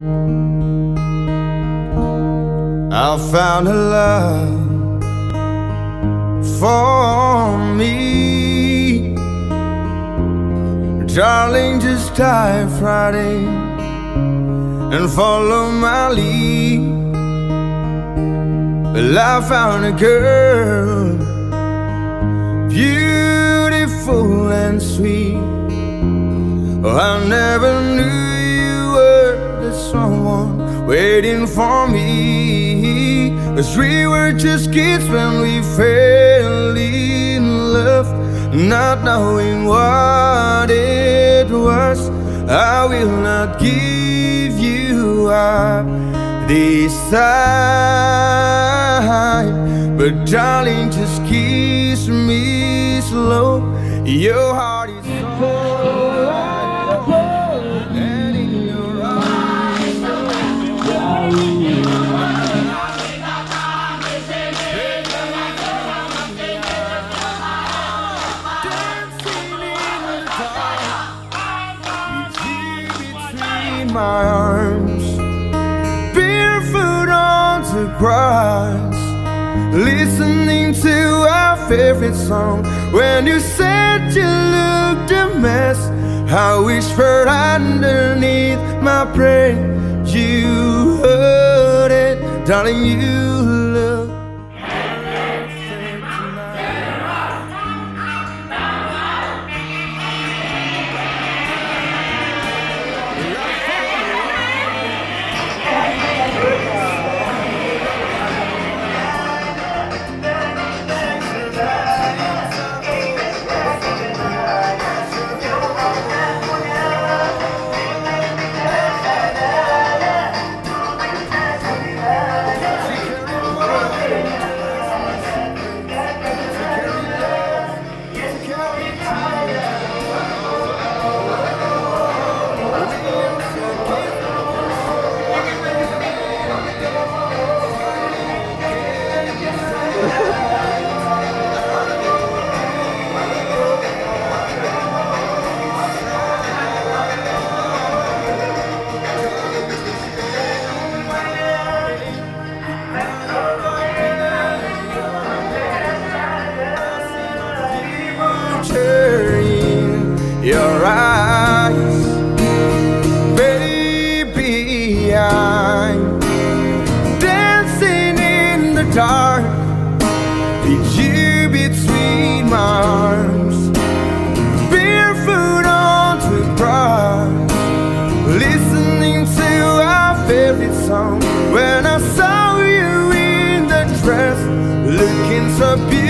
I found a love for me. Darling, just dive right in and follow my lead. Well, I found a girl, beautiful and sweet. Oh, I never knew you were the someone waiting for me. 'Cause we were just kids when we fell in love, not knowing what it was. I will not give you up this time, but darling, just kiss me slow. Your heart is so alive, and in your eyes my arms, barefoot on the grass, listening to our favorite song. When you said you looked a mess, I whispered underneath my breath, you heard it, darling, you look perfect tonight. Your eyes, baby, I'm dancing in the dark, with you between my arms, barefoot on the grass, listening to our favorite song. When I saw you in the dress, looking so beautiful,